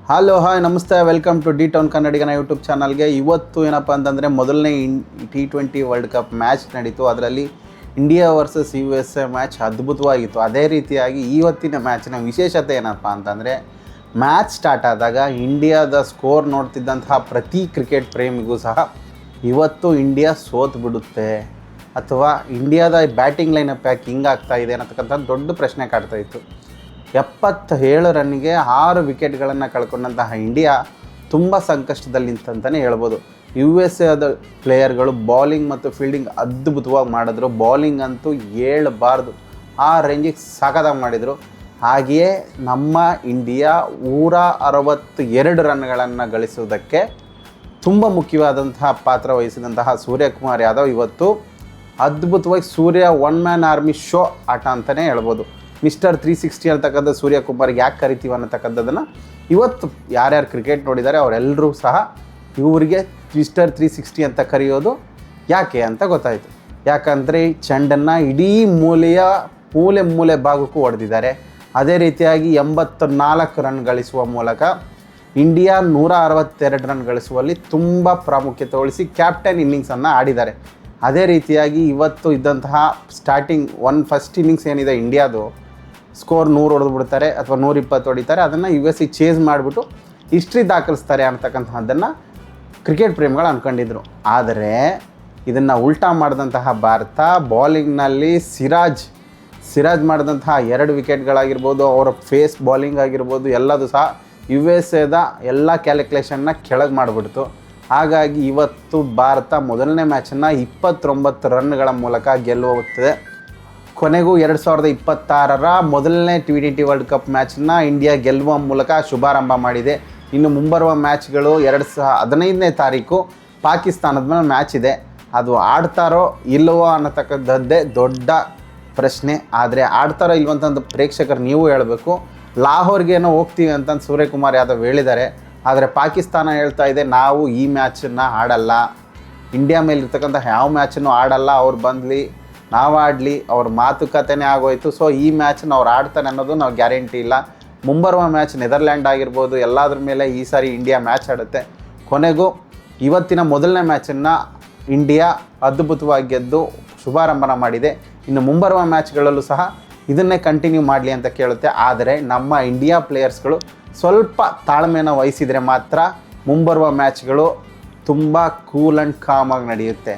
Hello hi ನಮಸ್ತೆ, welcome to D town ಕನ್ನಡಿಗನ YouTube ಚಾನಲ್ಗೆ. ಇವತ್ತು ಏನಪ್ಪ ಅಂತಂದರೆ ಮೊದಲನೇ T20 ವರ್ಲ್ಡ್ ಕಪ್ ಮ್ಯಾಚ್ ನಡೀತು. ಅದರಲ್ಲಿ ಇಂಡಿಯಾ ವರ್ಸಸ್ USA ಮ್ಯಾಚ್ ಅದ್ಭುತವಾಗಿತ್ತು. ಅದೇ ರೀತಿಯಾಗಿ ಇವತ್ತಿನ ಮ್ಯಾಚಿನ ವಿಶೇಷತೆ ಏನಪ್ಪ ಅಂತಂದರೆ, ಮ್ಯಾಚ್ ಸ್ಟಾರ್ಟ್ ಆದಾಗ ಇಂಡಿಯಾದ ಸ್ಕೋರ್ ನೋಡ್ತಿದ್ದಂತಹ ಪ್ರತಿ ಕ್ರಿಕೆಟ್ ಪ್ರೇಮಿಗೂ ಸಹ ಇವತ್ತು ಇಂಡಿಯಾ ಸೋತು ಬಿಡುತ್ತೆ ಅಥವಾ ಇಂಡಿಯಾದ ಬ್ಯಾಟಿಂಗ್ ಲೈನಪ್ ಯಾಕೆ ಹಿಂಗಾಗ್ತಾ ಇದೆ ಅನ್ನತಕ್ಕಂಥ ದೊಡ್ಡ ಪ್ರಶ್ನೆ ಕಾಡ್ತಾ ಇತ್ತು. 77 ರನ್ನಿಗೆ 6 ವಿಕೆಟ್ಗಳನ್ನು ಕಳ್ಕೊಂಡಂತಹ ಇಂಡಿಯಾ ತುಂಬ ಸಂಕಷ್ಟದಲ್ಲಿಂತಂತಲೇ ಹೇಳ್ಬೋದು. USA ಪ್ಲೇಯರ್ಗಳು ಬೌಲಿಂಗ್ ಮತ್ತು ಫೀಲ್ಡಿಂಗ್ ಅದ್ಭುತವಾಗಿ ಮಾಡಿದ್ರು. ಬೌಲಿಂಗ್ ಅಂತೂ ಹೇಳಬಾರ್ದು, ಆ ರೇಂಜಿಗೆ ಸಖತ್ತಾಗಿ ಮಾಡಿದರು. ಹಾಗೆಯೇ ನಮ್ಮ ಇಂಡಿಯಾ 162 ರನ್ಗಳನ್ನು ಗಳಿಸುವುದಕ್ಕೆ ತುಂಬ ಮುಖ್ಯವಾದಂತಹ ಪಾತ್ರ ವಹಿಸಿದಂತಹ ಸೂರ್ಯಕುಮಾರ್ ಯಾದವ್ ಇವತ್ತು ಅದ್ಭುತವಾಗಿ ಒನ್ ಮ್ಯಾನ್ ಆರ್ಮಿ ಶೋ ಆಟ ಅಂತಲೇ ಹೇಳ್ಬೋದು. ಮಿಸ್ಟರ್ 360 ಅಂತಕ್ಕಂಥ ಸೂರ್ಯಕುಮಾರ್ಗೆ ಯಾಕೆ ಕರಿತೀವಿ ಅನ್ನತಕ್ಕಂಥದ್ದನ್ನು ಇವತ್ತು ಯಾರ್ಯಾರು ಕ್ರಿಕೆಟ್ ನೋಡಿದ್ದಾರೆ ಅವರೆಲ್ಲರೂ ಸಹ ಇವರಿಗೆ ಮಿಸ್ಟರ್ 360 ಅಂತ ಕರೆಯೋದು ಯಾಕೆ ಅಂತ ಗೊತ್ತಾಯಿತು. ಯಾಕಂದರೆ ಈ ಚೆಂಡನ್ನು ಇಡೀ ಮೂಲೆ ಭಾಗಕ್ಕೂ ಹೊಡೆದಿದ್ದಾರೆ. ಅದೇ ರೀತಿಯಾಗಿ 84 ರನ್ ಗಳಿಸುವ ಮೂಲಕ ಇಂಡಿಯಾ 162 ರನ್ ಗಳಿಸುವಲ್ಲಿ ತುಂಬ ಪ್ರಾಮುಖ್ಯತೆ ವಹಿಸಿ ಕ್ಯಾಪ್ಟನ್ ಇನ್ನಿಂಗ್ಸನ್ನು ಆಡಿದ್ದಾರೆ. ಅದೇ ರೀತಿಯಾಗಿ ಇವತ್ತು ಇದ್ದಂತಹ ಸ್ಟಾರ್ಟಿಂಗ್ ಫಸ್ಟ್ ಇನ್ನಿಂಗ್ಸ್ ಏನಿದೆ ಇಂಡಿಯಾದು, ಸ್ಕೋರ್ 100 ಹೊಡೆದು ಬಿಡ್ತಾರೆ ಅಥವಾ 120 ಹೊಡಿತಾರೆ. ಅದನ್ನು US ಚೇಸ್ ಮಾಡಿಬಿಟ್ಟು ಹಿಸ್ಟ್ರಿ ದಾಖಲಿಸ್ತಾರೆ ಅಂತಕ್ಕಂಥದ್ದನ್ನು ಕ್ರಿಕೆಟ್ ಪ್ರೇಮಿಗಳು ಅಂದ್ಕೊಂಡಿದ್ರು. ಆದರೆ ಇದನ್ನು ಉಲ್ಟಾ ಮಾಡಿದಂತಹ ಭಾರತ ಬೌಲಿಂಗ್ನಲ್ಲಿ ಸಿರಾಜ್ ಮಾಡಿದಂತಹ 2 ವಿಕೆಟ್ಗಳಾಗಿರ್ಬೋದು, ಅವರ ಫೇಸ್ ಬೌಲಿಂಗ್ ಆಗಿರ್ಬೋದು, ಎಲ್ಲದೂ ಸಹ USA ಎಲ್ಲ ಕ್ಯಾಲ್ಕುಲೇಷನ್ನ ಕೆಳಗೆ ಮಾಡಿಬಿಡ್ತು. ಹಾಗಾಗಿ ಇವತ್ತು ಭಾರತ ಮೊದಲನೇ ಮ್ಯಾಚನ್ನು 29 ರನ್ಗಳ ಮೂಲಕ ಗೆಲ್ಲುತ್ತದೆ. ಕೊನೆಗೂ 2026ರ ಮೊದಲನೇ T20 ವರ್ಲ್ಡ್ ಕಪ್ ಮ್ಯಾಚನ್ನು ಇಂಡಿಯಾ ಗೆಲ್ಲುವ ಮೂಲಕ ಶುಭಾರಂಭ ಮಾಡಿದೆ. ಇನ್ನು ಮುಂಬರುವ ಮ್ಯಾಚ್ಗಳು 2015ನೇ ತಾರೀಕು ಪಾಕಿಸ್ತಾನದ ಮೇಲೆ ಮ್ಯಾಚ್ ಇದೆ. ಅದು ಆಡ್ತಾರೋ ಇಲ್ಲವೋ ಅನ್ನತಕ್ಕಂಥದ್ದೇ ದೊಡ್ಡ ಪ್ರಶ್ನೆ. ಆದರೆ ಆಡ್ತಾರೋ ಇಲ್ವಂತಂದು ಪ್ರೇಕ್ಷಕರು ನೀವು ಹೇಳಬೇಕು. ಲಾಹೋರ್ಗೇನೋ ಹೋಗ್ತೀವಿ ಅಂತ ಸೂರ್ಯಕುಮಾರ್ ಯಾದವ್ ಹೇಳಿದ್ದಾರೆ. ಆದರೆ ಪಾಕಿಸ್ತಾನ ಹೇಳ್ತಾ ಇದೆ, ನಾವು ಈ ಮ್ಯಾಚನ್ನು ಆಡಲ್ಲ, ಇಂಡಿಯಾ ಮೇಲಿರ್ತಕ್ಕಂಥ ಯಾವ ಮ್ಯಾಚನ್ನು ಆಡಲ್ಲ, ಅವ್ರು ಬಂದಲಿ ನಾವು ಆಡಲಿ, ಅವ್ರ ಮಾತುಕತೆನೇ ಆಗೋಯ್ತು. ಸೊ ಈ ಮ್ಯಾಚನ್ನು ಅವ್ರು ಆಡ್ತಾನೆ ಅನ್ನೋದು ನಾವು ಗ್ಯಾರಂಟಿ ಇಲ್ಲ. ಮುಂಬರುವ ಮ್ಯಾಚ್ ನೆದರ್ಲ್ಯಾಂಡ್ ಆಗಿರ್ಬೋದು, ಎಲ್ಲದ್ರ ಮೇಲೆ ಈ ಸಾರಿ ಇಂಡಿಯಾ ಮ್ಯಾಚ್ ಆಡುತ್ತೆ. ಕೊನೆಗೂ ಇವತ್ತಿನ ಮೊದಲನೇ ಮ್ಯಾಚನ್ನು ಇಂಡಿಯಾ ಅದ್ಭುತವಾಗಿ ಗೆದ್ದು ಶುಭಾರಂಭನ ಮಾಡಿದೆ. ಇನ್ನು ಮುಂಬರುವ ಮ್ಯಾಚ್ಗಳಲ್ಲೂ ಸಹ ಇದನ್ನೇ ಕಂಟಿನ್ಯೂ ಮಾಡಲಿ ಅಂತ ಕೇಳುತ್ತೆ. ಆದರೆ ನಮ್ಮ ಇಂಡಿಯಾ ಪ್ಲೇಯರ್ಸ್ಗಳು ಸ್ವಲ್ಪ ತಾಳ್ಮೆನ ವಹಿಸಿದರೆ ಮಾತ್ರ ಮುಂಬರುವ ಮ್ಯಾಚ್ಗಳು ತುಂಬ ಕೂಲ್ ಆ್ಯಂಡ್ ಕಾಮಾಗಿ ನಡೆಯುತ್ತೆ.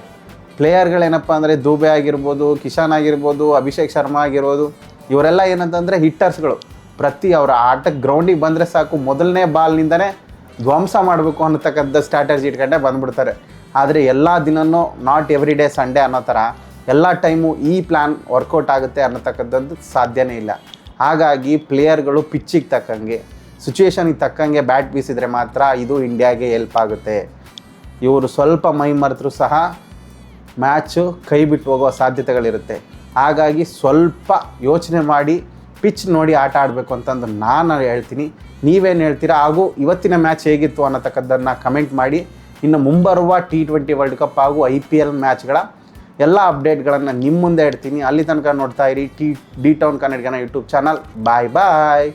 ಪ್ಲೇಯರ್ಗಳೇನಪ್ಪ ಅಂದರೆ ದುಬೆ ಆಗಿರ್ಬೋದು, ಕಿಶನ್ ಆಗಿರ್ಬೋದು, ಅಭಿಷೇಕ್ ಶರ್ಮಾ ಆಗಿರ್ಬೋದು, ಇವರೆಲ್ಲ ಏನಂತಂದರೆ ಹಿಟ್ಟರ್ಸ್ಗಳು. ಅವರ ಆಟಕ್ಕೆ ಗ್ರೌಂಡಿಗೆ ಬಂದರೆ ಸಾಕು, ಮೊದಲನೇ ಬಾಲ್ನಿಂದನೇ ಧ್ವಂಸ ಮಾಡಬೇಕು ಅನ್ನತಕ್ಕಂಥ ಸ್ಟ್ರಾಟಜಿ ಇಟ್ಕೊಂಡೆ ಬಂದುಬಿಡ್ತಾರೆ. ಆದರೆ ಎಲ್ಲ ದಿನವೂ ನಾಟ್ ಎವ್ರಿ ಡೇ ಸಂಡೇ ಅನ್ನೋ ಥರ ಎಲ್ಲ ಟೈಮು ಈ ಪ್ಲ್ಯಾನ್ ವರ್ಕೌಟ್ ಆಗುತ್ತೆ ಅನ್ನತಕ್ಕಂಥದ್ದು ಸಾಧ್ಯನೇ ಇಲ್ಲ. ಹಾಗಾಗಿ ಪ್ಲೇಯರ್ಗಳು ಪಿಚ್ಚಿಗೆ ತಕ್ಕಂಗೆ, ಸಿಚುವೇಶನಿಗೆ ತಕ್ಕಂಗೆ ಬ್ಯಾಟ್ ಬೀಸಿದರೆ ಮಾತ್ರ ಇದು ಇಂಡಿಯಾಗೆ ಹೆಲ್ಪ್ ಆಗುತ್ತೆ. ಇವರು ಸ್ವಲ್ಪ ಮೈ ಮರೆತರೂ ಸಹ ಮ್ಯಾಚು ಕೈ ಬಿಟ್ಟು ಹೋಗುವ ಸಾಧ್ಯತೆಗಳಿರುತ್ತೆ. ಹಾಗಾಗಿ ಸ್ವಲ್ಪ ಯೋಚನೆ ಮಾಡಿ ಪಿಚ್ ನೋಡಿ ಆಟ ಆಡಬೇಕು ಅಂತಂದು ನಾನು ಹೇಳ್ತೀನಿ. ನೀವೇನು ಹೇಳ್ತೀರಾ? ಹಾಗೂ ಇವತ್ತಿನ ಮ್ಯಾಚ್ ಹೇಗಿತ್ತು ಅನ್ನತಕ್ಕದ್ದನ್ನು ಕಮೆಂಟ್ ಮಾಡಿ. ಇನ್ನು ಮುಂಬರುವ T20 ವರ್ಲ್ಡ್ ಕಪ್ ಹಾಗೂ IPL ಮ್ಯಾಚ್ಗಳ ಎಲ್ಲ ಅಪ್ಡೇಟ್ಗಳನ್ನು ನಿಮ್ಮ ಮುಂದೆ ಇಡ್ತೀನಿ. ಅಲ್ಲಿ ತನಕ ನೋಡ್ತಾ ಇರಿ ಡಿ ಟೌನ್ ಕನ್ನಡಿಗನ ಯೂಟ್ಯೂಬ್ ಚಾನಲ್. ಬಾಯ್.